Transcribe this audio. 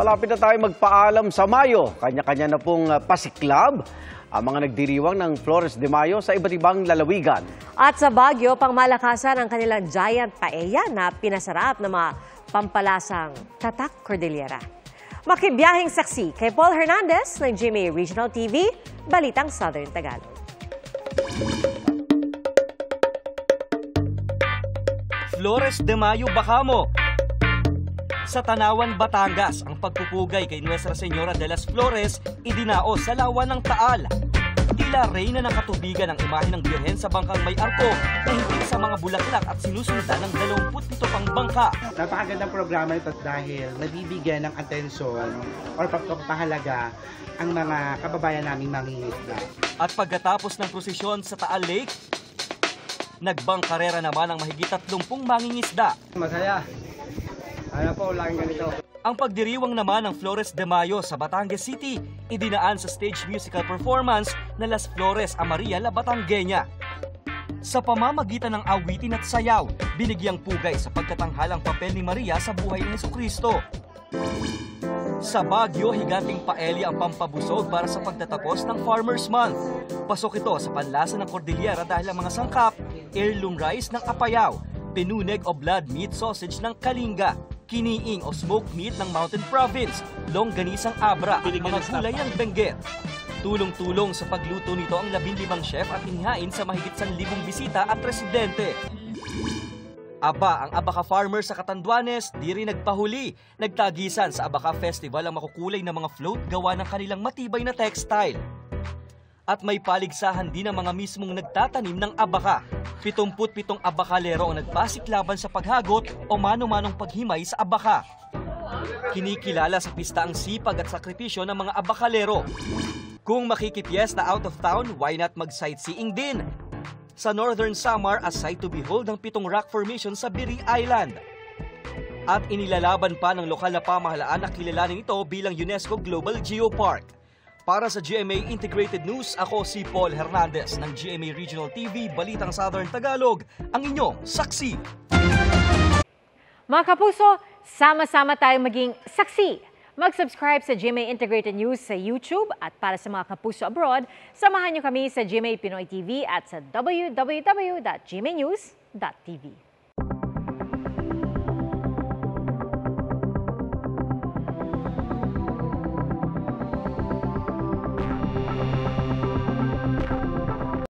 malapit na tayo magpaalam sa Mayo. Kanya-kanya na pong pasiklab ang mga nagdiriwang ng Flores de Mayo sa iba't ibang lalawigan. At sa Baguio, pangmalakasan ang kanilang giant paella na pinasarap ng mga pampalasang Tatak Cordillera. Makibiyahing saksi kay Paul Hernandez ng GMA Regional TV, Balitang Southern Tagalog. Flores de Mayo, Bacamo. Sa Tanawan, Batangas, ang pagpupugay kay Nuestra Señora de las Flores idinaos sa lawa ng Taal. Tila reyna ng katubigan ang imahe ng Birhen sa bangkang may arko na higit sa mga bulaklak at sinusundan ng 27 pang bangka. Napakagandang programa ito dahil nabibigyan ng atensyon o pagpapahalaga ang mga kababayan naming mangingisda. At pagkatapos ng prosesyon sa Taal Lake, nagbangkarera naman ang mahigit 30 mangingisda. Masaya. Ano po, laging ganito. Ang pagdiriwang naman ng Flores de Mayo sa Batangas City, idinaan sa stage musical performance na Las Flores a Maria la Batangueña. Sa pamamagitan ng awitin at sayaw, binigyang pugay sa pagkatanghalang papel ni Maria sa buhay ni Jesucristo. Sa Baguio, higanting paella ang pampabusog para sa pagtatapos ng Farmers Month. Pasok ito sa panlasa ng Cordillera dahil ang mga sangkap, heirloom rice ng Apayao, pinuneg o blood meat sausage ng Kalinga, kiniing o smoked meat ng Mountain Province, longganisang Abra, mga gulay ng Benguet. Tulong-tulong sa pagluto nito ang 15 chef at inihain sa mahigit 1,000 bisita at residente. Aba, ang Abaca farmers sa Catanduanes, di rin nagpahuli. Nagtagisan sa Abaca Festival ang makukulay na mga float gawa ng kanilang matibay na textile. At may paligsahan din ang mga mismong nagtatanim ng Abaca. 77 abakalero ang nagpasiklaban sa paghagot o mano-manong paghimay sa Abaca. Kinikilala sa pista ang sipag at sakripisyo ng mga abakalero. Kung makikipiesta out of town, why not mag-sightseeing din? Sa Northern Samar, a sight to behold ang 7 rock formation sa Biri Island. At inilalaban pa ng lokal na pamahalaan na kilalanin ito bilang UNESCO Global Geopark. Para sa GMA Integrated News, ako si Paul Hernandez ng GMA Regional TV, Balitang Southern Tagalog, ang inyong saksi. Mga kapuso, sama-sama tayong maging saksi. Mag-subscribe sa GMA Integrated News sa YouTube at para sa mga kapuso abroad, samahan niyo kami sa GMA Pinoy TV at sa www.gmanews.tv.